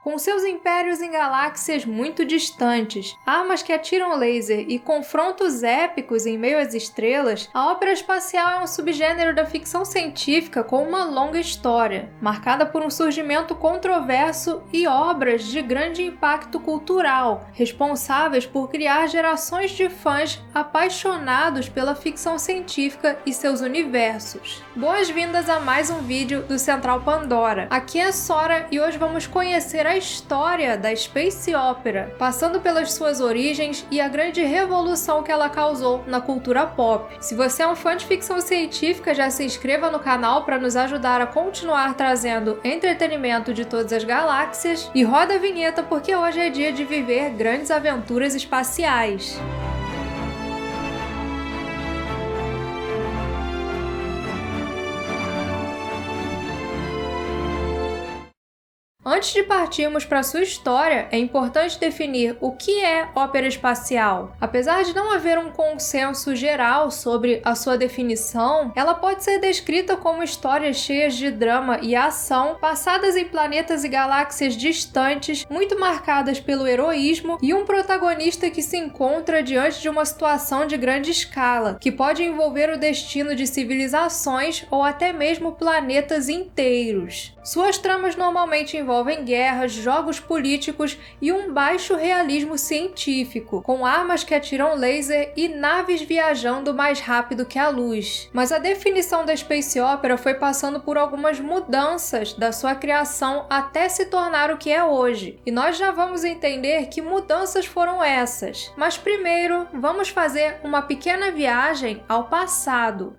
Com seus impérios em galáxias muito distantes, armas que atiram laser e confrontos épicos em meio às estrelas, a ópera espacial é um subgênero da ficção científica com uma longa história, marcada por um surgimento controverso e obras de grande impacto cultural, responsáveis por criar gerações de fãs apaixonados pela ficção científica e seus universos. Boas-vindas a mais um vídeo do Central Pandora. Aqui é Sora e hoje vamos conhecer a história da Space Opera, passando pelas suas origens e a grande revolução que ela causou na cultura pop. Se você é um fã de ficção científica, já se inscreva no canal para nos ajudar a continuar trazendo entretenimento de todas as galáxias e roda a vinheta porque hoje é dia de viver grandes aventuras espaciais. Antes de partirmos para sua história, é importante definir o que é ópera espacial. Apesar de não haver um consenso geral sobre a sua definição, ela pode ser descrita como histórias cheias de drama e ação, passadas em planetas e galáxias distantes, muito marcadas pelo heroísmo e um protagonista que se encontra diante de uma situação de grande escala, que pode envolver o destino de civilizações ou até mesmo planetas inteiros. Suas tramas normalmente envolvem guerras, jogos políticos e um baixo realismo científico, com armas que atiram laser e naves viajando mais rápido que a luz. Mas a definição da Space Opera foi passando por algumas mudanças da sua criação até se tornar o que é hoje. E nós já vamos entender que mudanças foram essas. Mas primeiro, vamos fazer uma pequena viagem ao passado.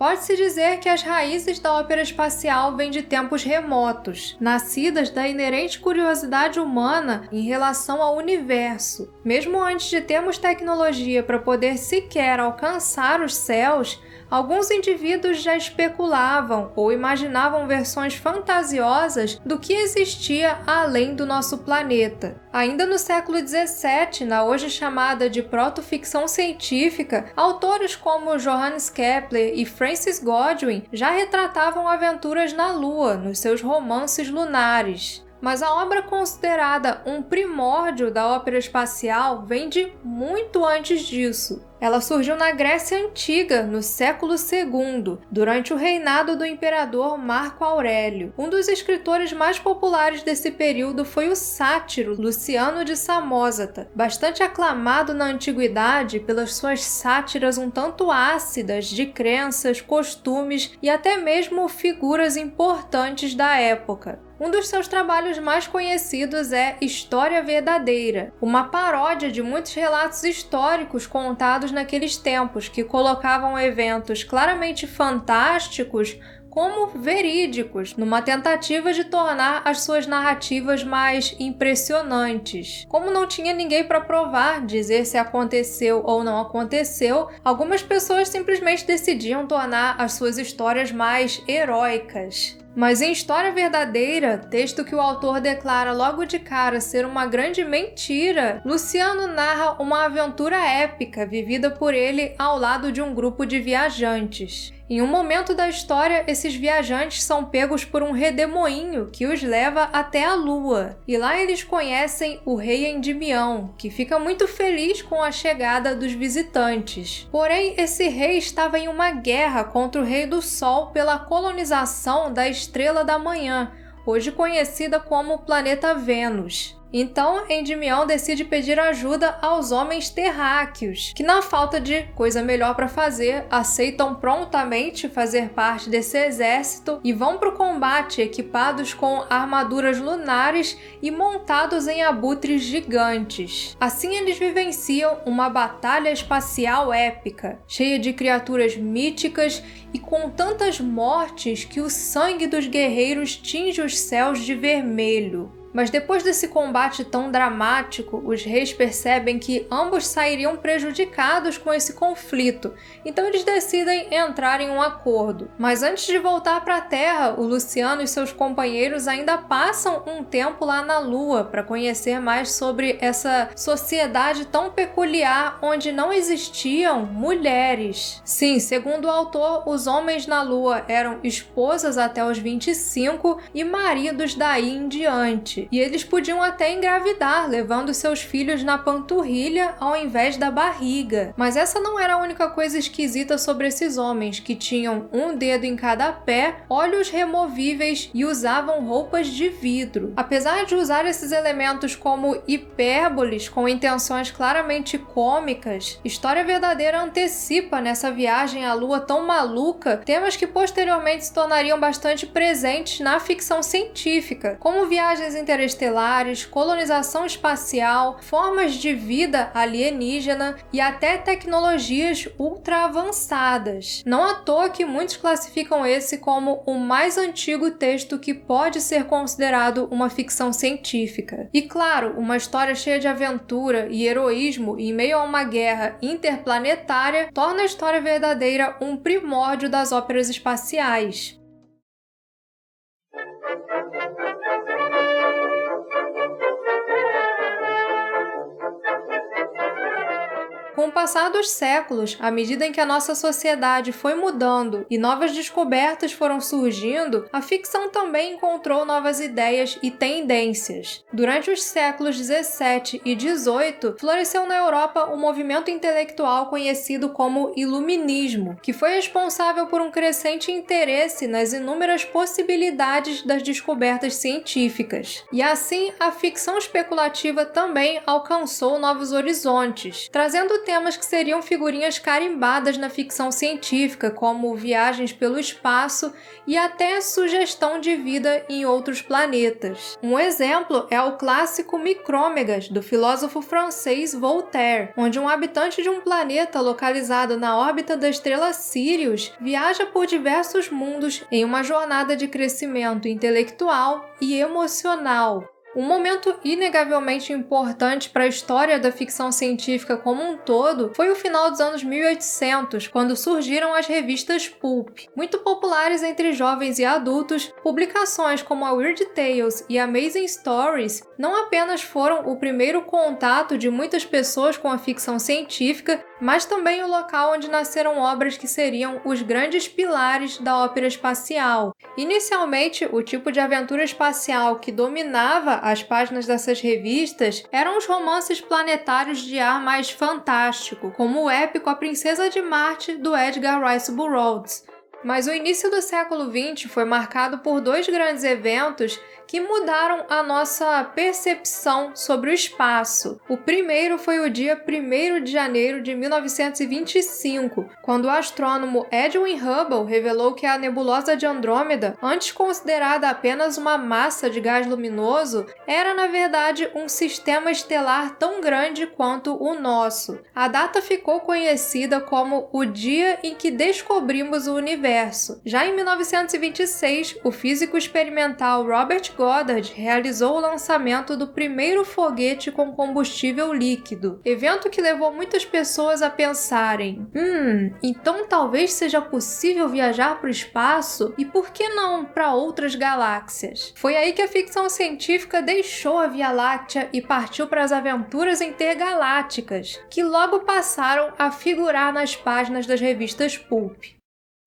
Pode-se dizer que as raízes da ópera espacial vêm de tempos remotos, nascidas da inerente curiosidade humana em relação ao universo. Mesmo antes de termos tecnologia para poder sequer alcançar os céus, alguns indivíduos já especulavam ou imaginavam versões fantasiosas do que existia além do nosso planeta. Ainda no século XVII, na hoje chamada de proto-ficção científica, autores como Johannes Kepler e Francis Godwin já retratavam aventuras na Lua nos seus romances lunares. Mas a obra considerada um primórdio da ópera espacial vem de muito antes disso. Ela surgiu na Grécia Antiga, no século II, durante o reinado do imperador Marco Aurélio. Um dos escritores mais populares desse período foi o sátiro Luciano de Samosata, bastante aclamado na antiguidade pelas suas sátiras um tanto ácidas de crenças, costumes e até mesmo figuras importantes da época. Um dos seus trabalhos mais conhecidos é História Verdadeira, uma paródia de muitos relatos históricos contados naqueles tempos, que colocavam eventos claramente fantásticos como verídicos, numa tentativa de tornar as suas narrativas mais impressionantes. Como não tinha ninguém para provar, dizer se aconteceu ou não aconteceu, algumas pessoas simplesmente decidiam tornar as suas histórias mais heróicas. Mas em História Verdadeira, texto que o autor declara logo de cara ser uma grande mentira, Luciano narra uma aventura épica vivida por ele ao lado de um grupo de viajantes. Em um momento da história, esses viajantes são pegos por um redemoinho que os leva até a Lua. E lá eles conhecem o rei Endymion, que fica muito feliz com a chegada dos visitantes. Porém, esse rei estava em uma guerra contra o Rei do Sol pela colonização da Estrela da Manhã, hoje conhecida como planeta Vênus. Então, Endymion decide pedir ajuda aos homens terráqueos, que na falta de coisa melhor para fazer, aceitam prontamente fazer parte desse exército e vão para o combate equipados com armaduras lunares e montados em abutres gigantes. Assim eles vivenciam uma batalha espacial épica, cheia de criaturas míticas e com tantas mortes que o sangue dos guerreiros tinge os céus de vermelho. Mas depois desse combate tão dramático, os reis percebem que ambos sairiam prejudicados com esse conflito, então eles decidem entrar em um acordo. Mas antes de voltar para a Terra, o Luciano e seus companheiros ainda passam um tempo lá na Lua para conhecer mais sobre essa sociedade tão peculiar onde não existiam mulheres. Sim, segundo o autor, os homens na Lua eram esposas até os 25 e maridos daí em diante. gestante, e eles podiam até engravidar, levando seus filhos na panturrilha ao invés da barriga. Mas essa não era a única coisa esquisita sobre esses homens, que tinham um dedo em cada pé, olhos removíveis e usavam roupas de vidro. Apesar de usar esses elementos como hipérboles com intenções claramente cômicas, História Verdadeira antecipa nessa viagem à Lua tão maluca temas que posteriormente se tornariam bastante presentes na ficção científica, como viagens interestelares, colonização espacial, formas de vida alienígena e até tecnologias ultra avançadas. Não à toa que muitos classificam esse como o mais antigo texto que pode ser considerado uma ficção científica. E claro, uma história cheia de aventura e heroísmo em meio a uma guerra interplanetária torna a História Verdadeira um primórdio das óperas espaciais. Com o passar dos séculos, à medida em que a nossa sociedade foi mudando e novas descobertas foram surgindo, a ficção também encontrou novas ideias e tendências. Durante os séculos 17 e 18, floresceu na Europa um movimento intelectual conhecido como Iluminismo, que foi responsável por um crescente interesse nas inúmeras possibilidades das descobertas científicas. E assim, a ficção especulativa também alcançou novos horizontes, trazendo temas que seriam figurinhas carimbadas na ficção científica, como viagens pelo espaço e até sugestão de vida em outros planetas. Um exemplo é o clássico Micrômegas, do filósofo francês Voltaire, onde um habitante de um planeta localizado na órbita da estrela Sirius viaja por diversos mundos em uma jornada de crescimento intelectual e emocional. Um momento inegavelmente importante para a história da ficção científica como um todo foi o final dos anos 1800, quando surgiram as revistas pulp. Muito populares entre jovens e adultos, publicações como a Weird Tales e Amazing Stories não apenas foram o primeiro contato de muitas pessoas com a ficção científica, mas também o local onde nasceram obras que seriam os grandes pilares da ópera espacial. Inicialmente, o tipo de aventura espacial que dominava as páginas dessas revistas eram os romances planetários de ar mais fantástico, como o épico A Princesa de Marte, do Edgar Rice Burroughs. Mas o início do século XX foi marcado por dois grandes eventos que mudaram a nossa percepção sobre o espaço. O primeiro foi o dia 1º de janeiro de 1925, quando o astrônomo Edwin Hubble revelou que a nebulosa de Andrômeda, antes considerada apenas uma massa de gás luminoso, era na verdade um sistema estelar tão grande quanto o nosso. A data ficou conhecida como o dia em que descobrimos o universo. Já em 1926, o físico experimental Robert Goddard realizou o lançamento do primeiro foguete com combustível líquido, evento que levou muitas pessoas a pensarem: então talvez seja possível viajar para o espaço e por que não para outras galáxias? Foi aí que a ficção científica deixou a Via Láctea e partiu para as aventuras intergalácticas, que logo passaram a figurar nas páginas das revistas pulp.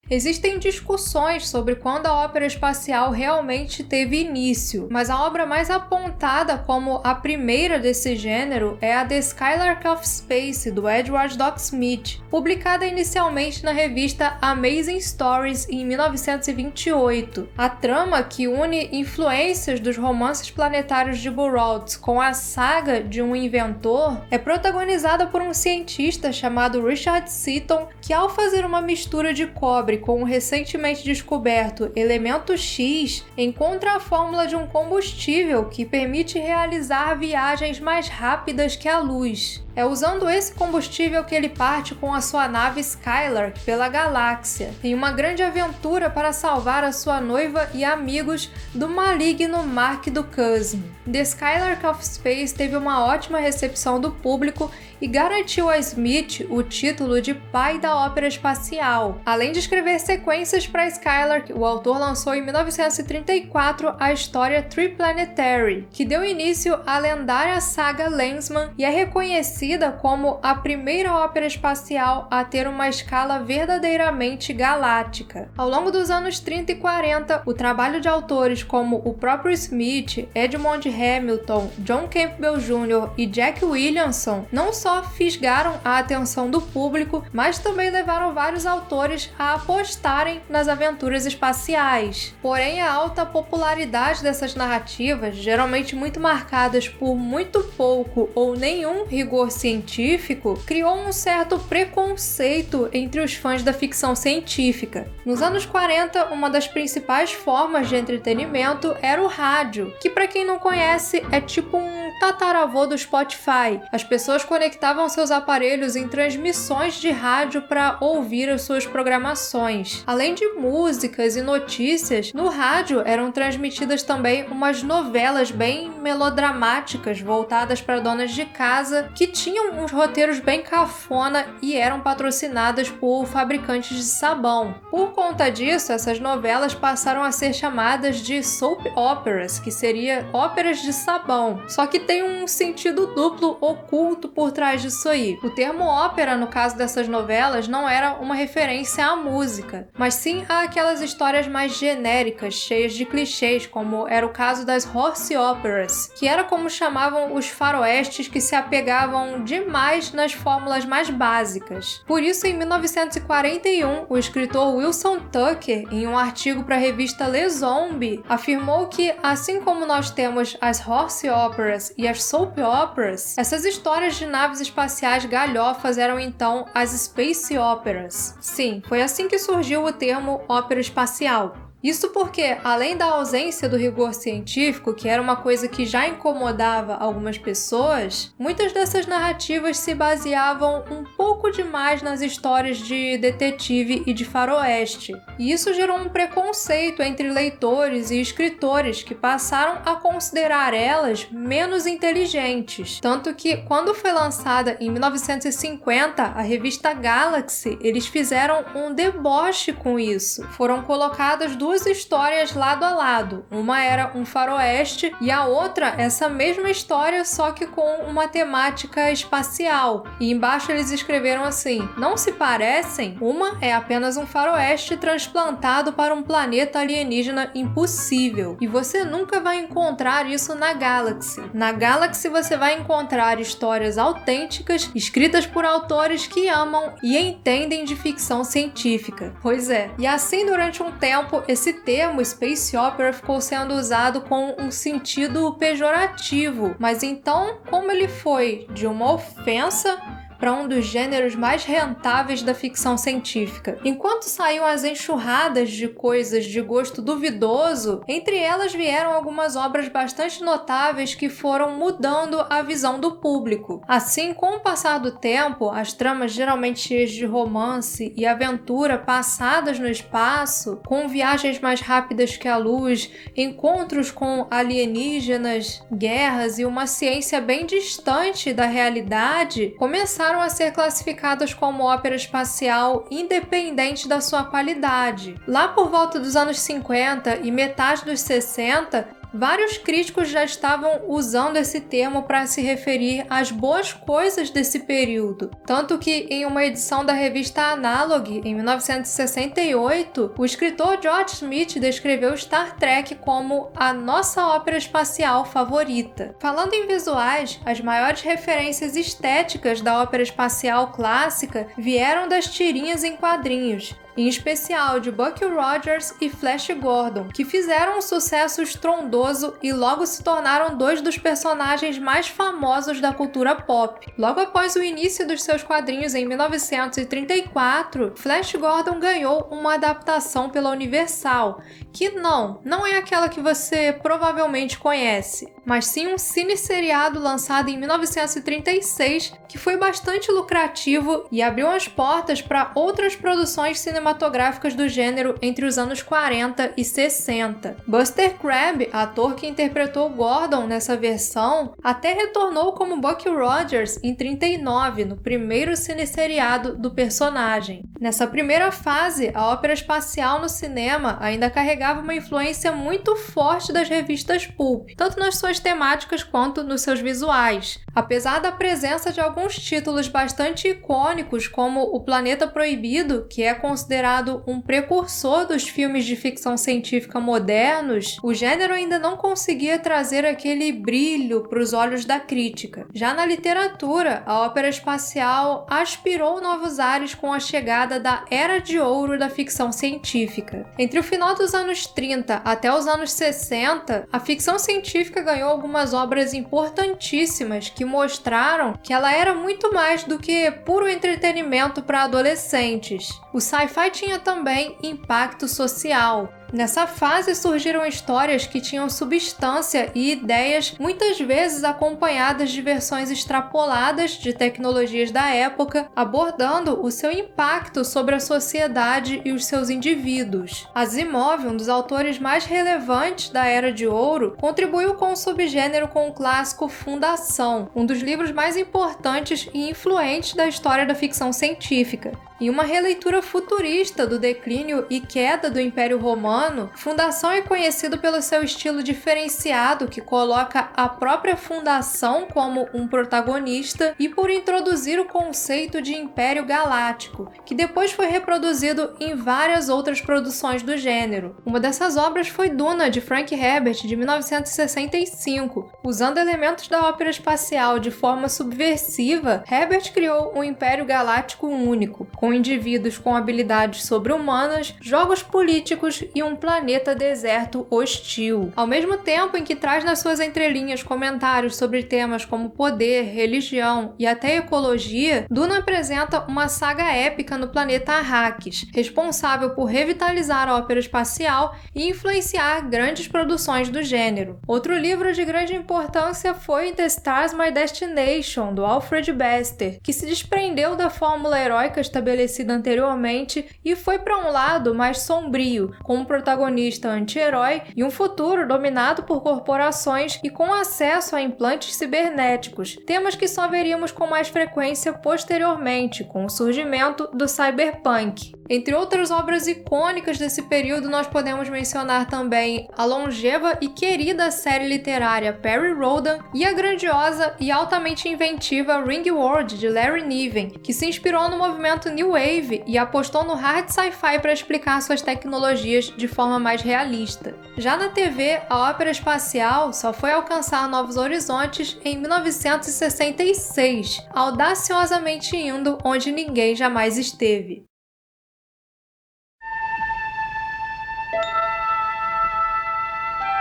Existem discussões sobre quando a ópera espacial realmente teve início, mas a obra mais apontada como a primeira desse gênero é a The Skylark of Space, do Edward Dock Smith, publicada inicialmente na revista Amazing Stories em 1928. A trama, que une influências dos romances planetários de Burroughs com a saga de um inventor, é protagonizada por um cientista chamado Richard Seaton, que ao fazer uma mistura de cobre com o recentemente descoberto elemento X, encontra a fórmula de um combustível que permite realizar viagens mais rápidas que a luz. É usando esse combustível que ele parte com a sua nave Skylark pela galáxia, em uma grande aventura para salvar a sua noiva e amigos do maligno Mark Ducasme. The Skylark of Space teve uma ótima recepção do público e garantiu a Smith o título de pai da ópera espacial. Além de escrever sequências para Skylark, o autor lançou em 1934 a história Triplanetary, que deu início à lendária saga Landsman e é reconhecida reconhecida como a primeira ópera espacial a ter uma escala verdadeiramente galáctica. Ao longo dos anos 30 e 40, o trabalho de autores como o próprio Smith, Edmond Hamilton, John Campbell Jr. e Jack Williamson não só fisgaram a atenção do público, mas também levaram vários autores a apostarem nas aventuras espaciais. Porém, a alta popularidade dessas narrativas, geralmente muito marcadas por muito pouco ou nenhum rigor científico, criou um certo preconceito entre os fãs da ficção científica. Nos anos 40, uma das principais formas de entretenimento era o rádio, que para quem não conhece é tipo um tataravô do Spotify. As pessoas conectavam seus aparelhos em transmissões de rádio para ouvir as suas programações. Além de músicas e notícias, no rádio eram transmitidas também umas novelas bem melodramáticas voltadas para donas de casa que tinham uns roteiros bem cafona e eram patrocinadas por fabricantes de sabão. Por conta disso, essas novelas passaram a ser chamadas de soap operas, que seria óperas de sabão. Só que tem um sentido duplo oculto por trás disso aí. O termo ópera, no caso dessas novelas, não era uma referência à música, mas sim àquelas histórias mais genéricas, cheias de clichês, como era o caso das horse operas, que era como chamavam os faroestes que se apegavam demais nas fórmulas mais básicas. Por isso, em 1941, o escritor Wilson Tucker, em um artigo para a revista Le Zombie, afirmou que, assim como nós temos as horse operas e as soap operas, essas histórias de naves espaciais galhofas eram então as space operas. Sim, foi assim que surgiu o termo ópera espacial. Isso porque, além da ausência do rigor científico, que era uma coisa que já incomodava algumas pessoas, muitas dessas narrativas se baseavam um pouco demais nas histórias de detetive e de faroeste. E isso gerou um preconceito entre leitores e escritores que passaram a considerar elas menos inteligentes. Tanto que, quando foi lançada em 1950 a revista Galaxy, eles fizeram um deboche com isso. Foram colocadas duas histórias lado a lado. Uma era um faroeste e a outra essa mesma história, só que com uma temática espacial. E embaixo eles escreveram assim: não se parecem? Uma é apenas um faroeste transplantado para um planeta alienígena impossível. E você nunca vai encontrar isso na Galaxy. Na Galaxy você vai encontrar histórias autênticas, escritas por autores que amam e entendem de ficção científica. Pois é. E assim, durante um tempo, esse termo Space Opera ficou sendo usado com um sentido pejorativo, mas então, como ele foi de uma ofensa para um dos gêneros mais rentáveis da ficção científica. Enquanto saíam as enxurradas de coisas de gosto duvidoso, entre elas vieram algumas obras bastante notáveis que foram mudando a visão do público. Assim, com o passar do tempo, as tramas geralmente cheias de romance e aventura passadas no espaço, com viagens mais rápidas que a luz, encontros com alienígenas, guerras e uma ciência bem distante da realidade, começaram a ser classificadas como ópera espacial independente da sua qualidade. Lá por volta dos anos 50 e metade dos 60, vários críticos já estavam usando esse termo para se referir às boas coisas desse período. Tanto que, em uma edição da revista Analog, em 1968, o escritor George Smith descreveu Star Trek como a nossa ópera espacial favorita. Falando em visuais, as maiores referências estéticas da ópera espacial clássica vieram das tirinhas em quadrinhos, em especial de Buck Rogers e Flash Gordon, que fizeram um sucesso estrondoso e logo se tornaram dois dos personagens mais famosos da cultura pop. Logo após o início dos seus quadrinhos em 1934, Flash Gordon ganhou uma adaptação pela Universal, que não é aquela que você provavelmente conhece, mas sim um cine-seriado lançado em 1936, que foi bastante lucrativo e abriu as portas para outras produções cinematográficas cinematográficas do gênero entre os anos 40 e 60. Buster Crabbe, ator que interpretou Gordon nessa versão, até retornou como Buck Rogers em 39, no primeiro cineseriado do personagem. Nessa primeira fase, a ópera espacial no cinema ainda carregava uma influência muito forte das revistas pulp, tanto nas suas temáticas quanto nos seus visuais. Apesar da presença de alguns títulos bastante icônicos, como O Planeta Proibido, que é considerado um precursor dos filmes de ficção científica modernos, o gênero ainda não conseguia trazer aquele brilho para os olhos da crítica. Já na literatura, a ópera espacial aspirou novos ares com a chegada da Era de Ouro da ficção científica. Entre o final dos anos 30 até os anos 60, a ficção científica ganhou algumas obras importantíssimas que mostraram que ela era muito mais do que puro entretenimento para adolescentes. O sci-fi tinha também impacto social. Nessa fase surgiram histórias que tinham substância e ideias muitas vezes acompanhadas de versões extrapoladas de tecnologias da época, abordando o seu impacto sobre a sociedade e os seus indivíduos. Asimov, um dos autores mais relevantes da Era de Ouro, contribuiu com o subgênero com o clássico Fundação, um dos livros mais importantes e influentes da história da ficção científica. Em uma releitura futurista do declínio e queda do Império Romano, Fundação é conhecido pelo seu estilo diferenciado que coloca a própria Fundação como um protagonista e por introduzir o conceito de Império Galáctico, que depois foi reproduzido em várias outras produções do gênero. Uma dessas obras foi Duna, de Frank Herbert, de 1965. Usando elementos da ópera espacial de forma subversiva, Herbert criou um Império Galáctico único, com indivíduos com habilidades sobre-humanas, jogos políticos e um planeta deserto hostil. Ao mesmo tempo em que traz nas suas entrelinhas comentários sobre temas como poder, religião e até ecologia, Duna apresenta uma saga épica no planeta Arrakis, responsável por revitalizar a ópera espacial e influenciar grandes produções do gênero. Outro livro de grande importância foi The Stars My Destination, do Alfred Bester, que se desprendeu da fórmula heróica estabelecida anteriormente e foi para um lado mais sombrio, com um protagonista anti-herói e um futuro dominado por corporações e com acesso a implantes cibernéticos, temas que só veríamos com mais frequência posteriormente, com o surgimento do cyberpunk. Entre outras obras icônicas desse período, nós podemos mencionar também a longeva e querida série literária Perry Rhodan e a grandiosa e altamente inventiva Ringworld, de Larry Niven, que se inspirou no movimento New Wave e apostou no hard sci-fi para explicar suas tecnologias de forma mais realista. Já na TV, a ópera espacial só foi alcançar novos horizontes em 1966, audaciosamente indo onde ninguém jamais esteve.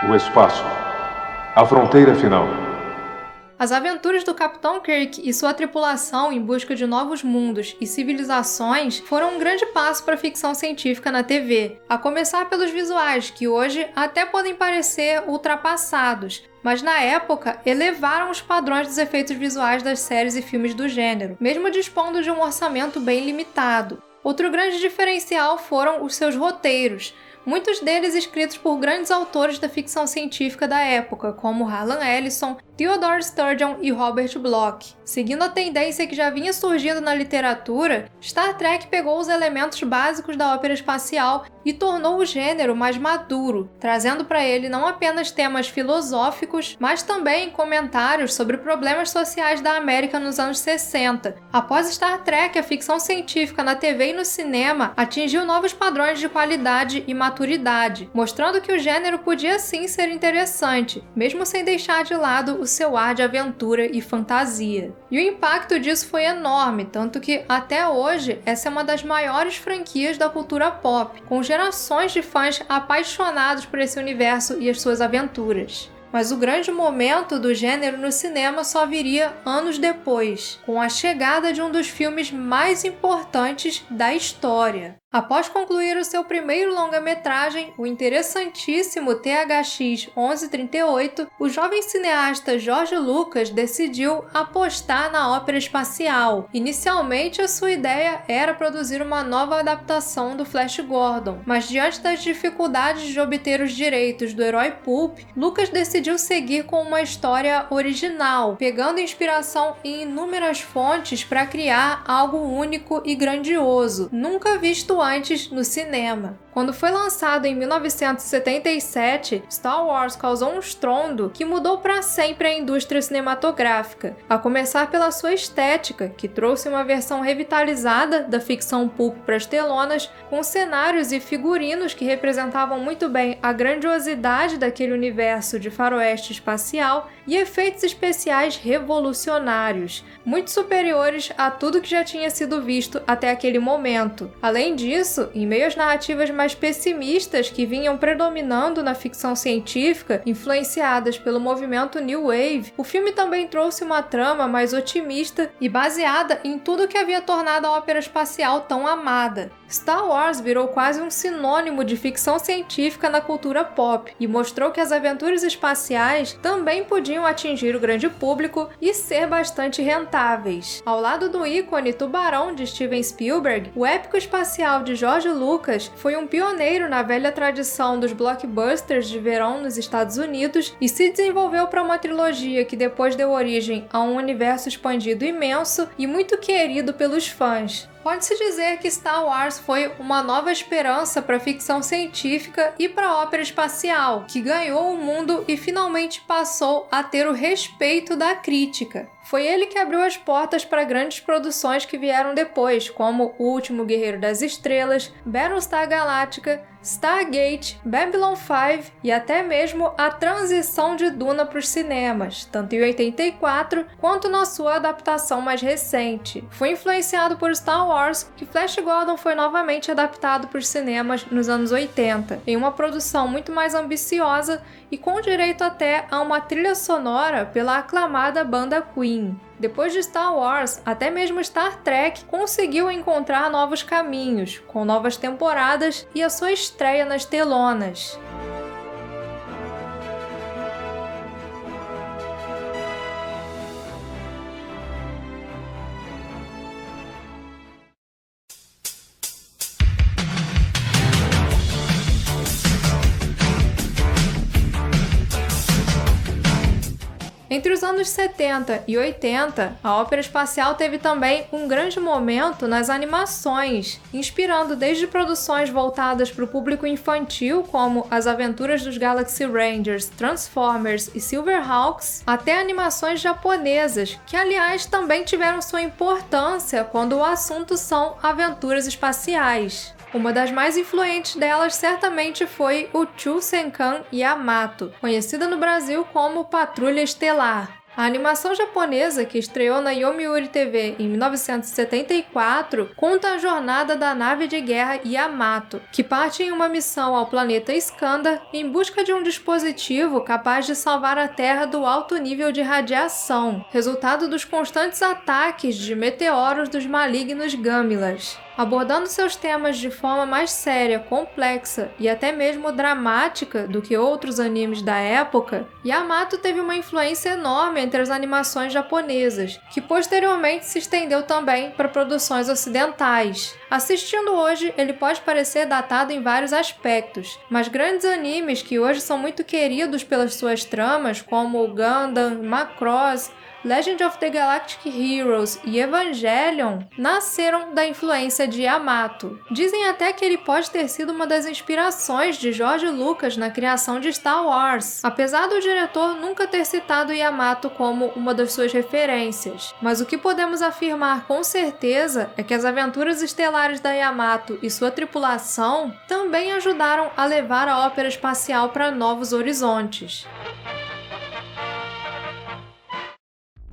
O espaço. A fronteira final. As aventuras do Capitão Kirk e sua tripulação em busca de novos mundos e civilizações foram um grande passo para a ficção científica na TV, a começar pelos visuais, que hoje até podem parecer ultrapassados, mas na época elevaram os padrões dos efeitos visuais das séries e filmes do gênero, mesmo dispondo de um orçamento bem limitado. Outro grande diferencial foram os seus roteiros, muitos deles escritos por grandes autores da ficção científica da época, como Harlan Ellison, Theodore Sturgeon e Robert Bloch. Seguindo a tendência que já vinha surgindo na literatura, Star Trek pegou os elementos básicos da ópera espacial e tornou o gênero mais maduro, trazendo para ele não apenas temas filosóficos, mas também comentários sobre problemas sociais da América nos anos 60. Após Star Trek, a ficção científica na TV e no cinema atingiu novos padrões de qualidade e maturidade, mostrando que o gênero podia sim ser interessante, mesmo sem deixar de lado o seu ar de aventura e fantasia. E o impacto disso foi enorme, tanto que até hoje essa é uma das maiores franquias da cultura pop, com gerações de fãs apaixonados por esse universo e as suas aventuras. Mas o grande momento do gênero no cinema só viria anos depois, com a chegada de um dos filmes mais importantes da história, Após concluir o seu primeiro longa-metragem, o interessantíssimo THX 1138, o jovem cineasta George Lucas decidiu apostar na ópera espacial. Inicialmente, a sua ideia era produzir uma nova adaptação do Flash Gordon, mas diante das dificuldades de obter os direitos do herói pulp, Lucas decidiu seguir com uma história original, pegando inspiração em inúmeras fontes para criar algo único e grandioso, nunca visto antes no cinema. Quando foi lançado em 1977, Star Wars causou um estrondo que mudou para sempre a indústria cinematográfica, a começar pela sua estética, que trouxe uma versão revitalizada da ficção pulp para as telonas, com cenários e figurinos que representavam muito bem a grandiosidade daquele universo de faroeste espacial e efeitos especiais revolucionários, muito superiores a tudo que já tinha sido visto até aquele momento. Além disso, em meio às narrativas mais pessimistas que vinham predominando na ficção científica, influenciadas pelo movimento New Wave, o filme também trouxe uma trama mais otimista e baseada em tudo que havia tornado a ópera espacial tão amada. Star Wars virou quase um sinônimo de ficção científica na cultura pop e mostrou que as aventuras espaciais também podiam atingir o grande público e ser bastante rentáveis. Ao lado do ícone Tubarão de Steven Spielberg, o épico espacial de George Lucas foi um pioneiro na velha tradição dos blockbusters de verão nos Estados Unidos e se desenvolveu para uma trilogia que depois deu origem a um universo expandido imenso e muito querido pelos fãs. Pode-se dizer que Star Wars foi uma nova esperança para a ficção científica e para a ópera espacial, que ganhou o mundo e finalmente passou a ter o respeito da crítica. Foi ele que abriu as portas para grandes produções que vieram depois, como O Último Guerreiro das Estrelas, Battlestar Galactica, Stargate, Babylon 5 e até mesmo a transição de Duna para os cinemas, tanto em 84 quanto na sua adaptação mais recente. Foi influenciado por Star Wars que Flash Gordon foi novamente adaptado para os cinemas nos anos 80, em uma produção muito mais ambiciosa e com direito até a uma trilha sonora pela aclamada banda Queen. Depois de Star Wars, até mesmo Star Trek conseguiu encontrar novos caminhos, com novas temporadas e a sua estreia nas telonas. Entre os anos 70 e 80, a ópera espacial teve também um grande momento nas animações, inspirando desde produções voltadas para o público infantil, como As Aventuras dos Galaxy Rangers, Transformers e Silverhawks, até animações japonesas, que aliás também tiveram sua importância quando o assunto são aventuras espaciais. Uma das mais influentes delas certamente foi o Chusenkan Yamato, conhecida no Brasil como Patrulha Estelar. A animação japonesa, que estreou na Yomiuri TV em 1974, conta a jornada da nave de guerra Yamato, que parte em uma missão ao planeta Skandar em busca de um dispositivo capaz de salvar a Terra do alto nível de radiação, resultado dos constantes ataques de meteoros dos malignos Gamilas. Abordando seus temas de forma mais séria, complexa e até mesmo dramática do que outros animes da época, Yamato teve uma influência enorme entre as animações japonesas, que posteriormente se estendeu também para produções ocidentais. Assistindo hoje, ele pode parecer datado em vários aspectos, mas grandes animes que hoje são muito queridos pelas suas tramas, como Gundam, Macross, Legend of the Galactic Heroes e Evangelion, nasceram da influência de Yamato. Dizem até que ele pode ter sido uma das inspirações de George Lucas na criação de Star Wars, apesar do diretor nunca ter citado Yamato como uma das suas referências. Mas o que podemos afirmar com certeza é que as aventuras estelares da Yamato e sua tripulação também ajudaram a levar a ópera espacial para novos horizontes.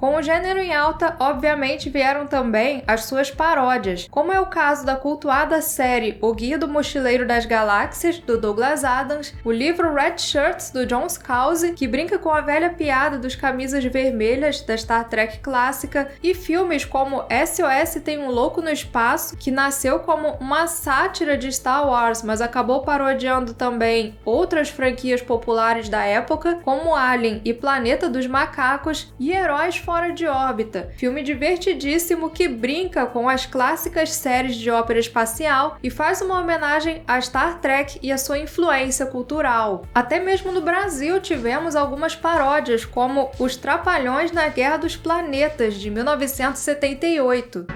Com o gênero em alta, obviamente vieram também as suas paródias, como é o caso da cultuada série O Guia do Mochileiro das Galáxias, do Douglas Adams, o livro Red Shirts, do John Scalzi, que brinca com a velha piada dos camisas vermelhas da Star Trek clássica, e filmes como SOS Tem um Louco no Espaço, que nasceu como uma sátira de Star Wars, mas acabou parodiando também outras franquias populares da época, como Alien e Planeta dos Macacos, e Heróis Fora de Órbita, filme divertidíssimo que brinca com as clássicas séries de ópera espacial e faz uma homenagem a Star Trek e a sua influência cultural. Até mesmo no Brasil tivemos algumas paródias, como Os Trapalhões na Guerra dos Planetas, de 1978.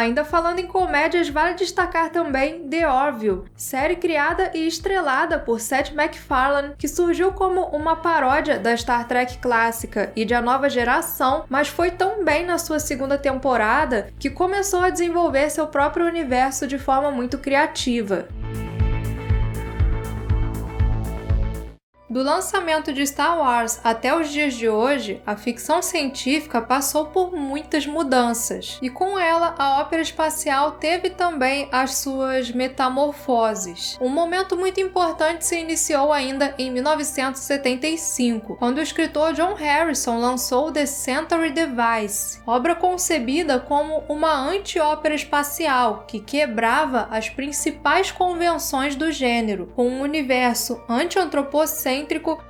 Ainda falando em comédias, vale destacar também The Orville, série criada e estrelada por Seth MacFarlane, que surgiu como uma paródia da Star Trek clássica e de A Nova Geração, mas foi tão bem na sua segunda temporada que começou a desenvolver seu próprio universo de forma muito criativa. Do lançamento de Star Wars até os dias de hoje, a ficção científica passou por muitas mudanças, e com ela a ópera espacial teve também as suas metamorfoses. Um momento muito importante se iniciou ainda em 1975, quando o escritor John Harrison lançou The Century Device, obra concebida como uma anti-ópera espacial que quebrava as principais convenções do gênero, com um universo anti-antropocêntrico,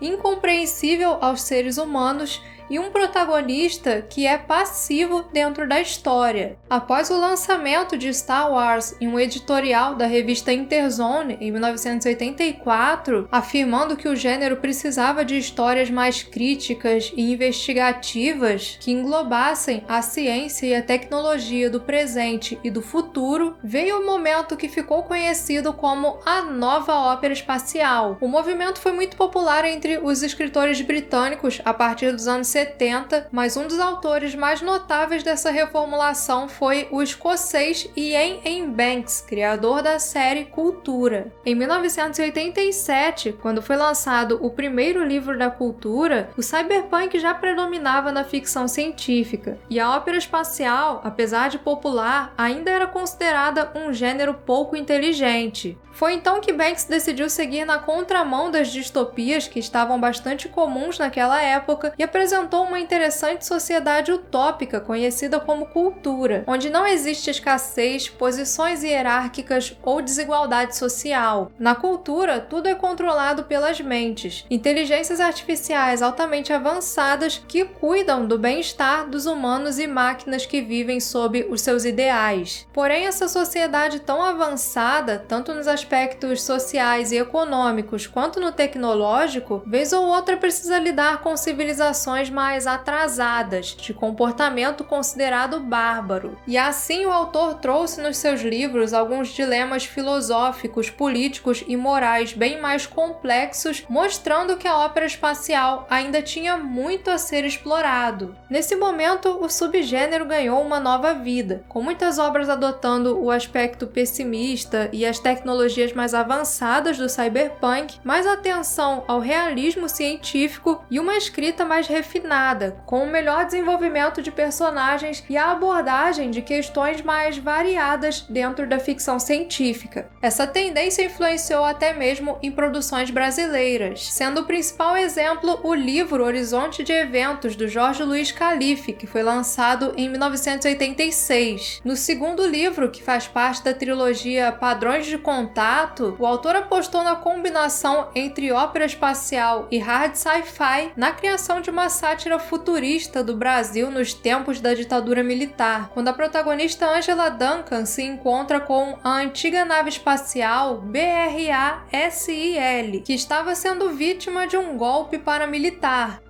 incompreensível aos seres humanos e um protagonista que é passivo dentro da história. Após o lançamento de Star Wars em um editorial da revista Interzone em 1984, afirmando que o gênero precisava de histórias mais críticas e investigativas que englobassem a ciência e a tecnologia do presente e do futuro, veio o momento que ficou conhecido como a Nova Ópera Espacial. O movimento foi muito popular entre os escritores britânicos a partir dos anos 70, mas um dos autores mais notáveis dessa reformulação foi o escocês Iain M. Banks, criador da série Cultura. Em 1987, quando foi lançado o primeiro livro da Cultura, o cyberpunk já predominava na ficção científica, e a ópera espacial, apesar de popular, ainda era considerada um gênero pouco inteligente. Foi então que Banks decidiu seguir na contramão das distopias que estavam bastante comuns naquela época e apresentou uma interessante sociedade utópica conhecida como cultura, onde não existe escassez, posições hierárquicas ou desigualdade social. Na cultura, tudo é controlado pelas mentes, inteligências artificiais altamente avançadas que cuidam do bem-estar dos humanos e máquinas que vivem sob os seus ideais. Porém, essa sociedade tão avançada, tanto nos aspectos sociais e econômicos quanto no tecnológico, vez ou outra precisa lidar com civilizações mais atrasadas, de comportamento considerado bárbaro. E assim o autor trouxe nos seus livros alguns dilemas filosóficos, políticos e morais bem mais complexos, mostrando que a ópera espacial ainda tinha muito a ser explorado. Nesse momento, o subgênero ganhou uma nova vida, com muitas obras adotando o aspecto pessimista e as tecnologias mais avançadas do cyberpunk, mais atenção ao realismo científico e uma escrita mais refinada, com um melhor desenvolvimento de personagens e a abordagem de questões mais variadas dentro da ficção científica. Essa tendência influenciou até mesmo em produções brasileiras, sendo o principal exemplo o livro Horizonte de Eventos, do Jorge Luiz Calife, que foi lançado em 1986. No segundo livro, que faz parte da trilogia Padrões de Contato, o autor apostou na combinação entre ópera espacial e hard sci-fi na criação de uma sátira futurista do Brasil nos tempos da ditadura militar, quando a protagonista Angela Duncan se encontra com a antiga nave espacial BRA-SIL, que estava sendo vítima de um golpe paramilitar.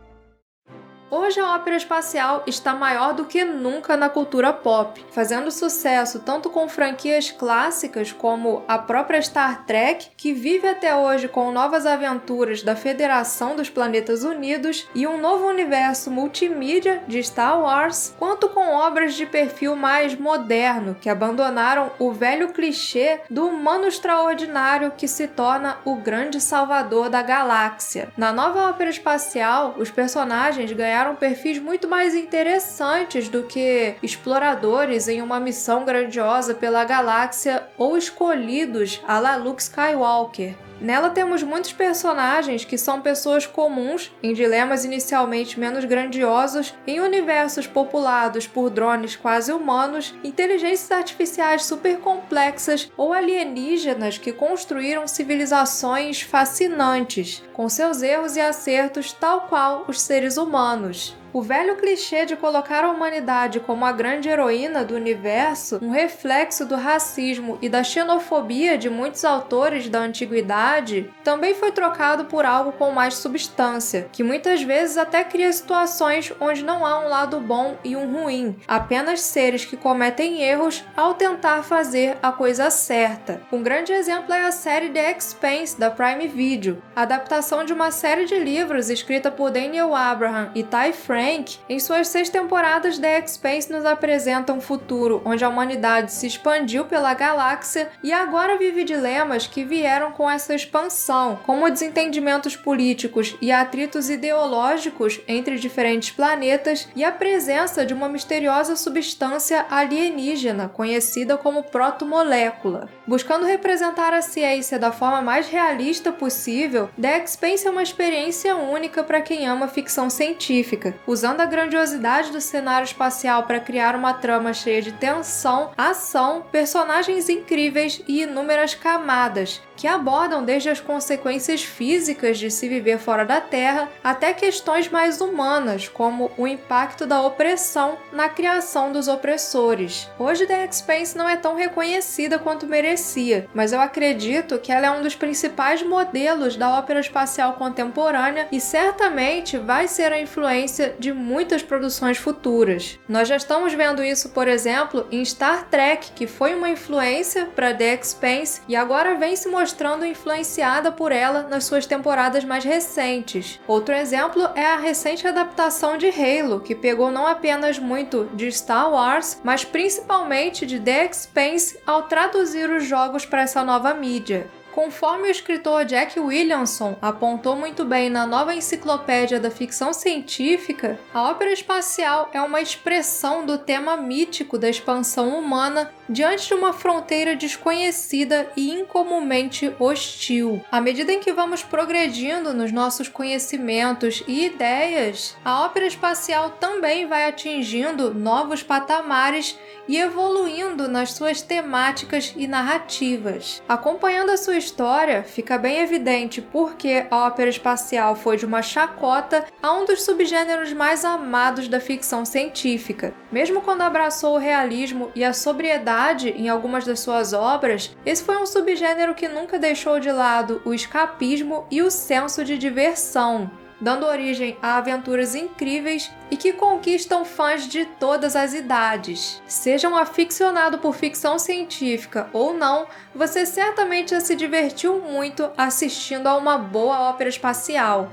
Hoje a ópera espacial está maior do que nunca na cultura pop, fazendo sucesso tanto com franquias clássicas como a própria Star Trek, que vive até hoje com novas aventuras da Federação dos Planetas Unidos e um novo universo multimídia de Star Wars, quanto com obras de perfil mais moderno, que abandonaram o velho clichê do humano extraordinário que se torna o grande salvador da galáxia. Na nova ópera espacial, os personagens ganharam perfis muito mais interessantes do que exploradores em uma missão grandiosa pela galáxia ou escolhidos à la Luke Skywalker. Nela temos muitos personagens que são pessoas comuns, em dilemas inicialmente menos grandiosos, em universos populados por drones quase humanos, inteligências artificiais super complexas ou alienígenas que construíram civilizações fascinantes, com seus erros e acertos tal qual os seres humanos. O velho clichê de colocar a humanidade como a grande heroína do universo, um reflexo do racismo e da xenofobia de muitos autores da antiguidade, também foi trocado por algo com mais substância, que muitas vezes até cria situações onde não há um lado bom e um ruim, apenas seres que cometem erros ao tentar fazer a coisa certa. Um grande exemplo é a série The Expanse da Prime Video, adaptação de uma série de livros escrita por Daniel Abraham e Ty Frank. Em suas 6 temporadas, The Expanse nos apresenta um futuro onde a humanidade se expandiu pela galáxia e agora vive dilemas que vieram com essa expansão, como desentendimentos políticos e atritos ideológicos entre diferentes planetas e a presença de uma misteriosa substância alienígena conhecida como protomolécula. Buscando representar a ciência da forma mais realista possível, The Expanse é uma experiência única para quem ama ficção científica, usando a grandiosidade do cenário espacial para criar uma trama cheia de tensão, ação, personagens incríveis e inúmeras camadas, que abordam desde as consequências físicas de se viver fora da Terra até questões mais humanas, como o impacto da opressão na criação dos opressores. Hoje The Expanse não é tão reconhecida quanto merecia, mas eu acredito que ela é um dos principais modelos da ópera espacial contemporânea e certamente vai ser a influência de muitas produções futuras. Nós já estamos vendo isso, por exemplo, em Star Trek, que foi uma influência para The Expanse e agora vem se mostrando influenciada por ela nas suas temporadas mais recentes. Outro exemplo é a recente adaptação de Halo, que pegou não apenas muito de Star Wars, mas principalmente de The Expanse ao traduzir os jogos para essa nova mídia. Conforme o escritor Jack Williamson apontou muito bem na nova enciclopédia da ficção científica, a ópera espacial é uma expressão do tema mítico da expansão humana diante de uma fronteira desconhecida e incomumente hostil. À medida em que vamos progredindo nos nossos conhecimentos e ideias, a ópera espacial também vai atingindo novos patamares e evoluindo nas suas temáticas e narrativas. Acompanhando a sua história, fica bem evidente por que a ópera espacial foi de uma chacota a um dos subgêneros mais amados da ficção científica. Mesmo quando abraçou o realismo e a sobriedade em algumas das suas obras, esse foi um subgênero que nunca deixou de lado o escapismo e o senso de diversão, dando origem a aventuras incríveis e que conquistam fãs de todas as idades. Seja um aficionado por ficção científica ou não, você certamente já se divertiu muito assistindo a uma boa ópera espacial.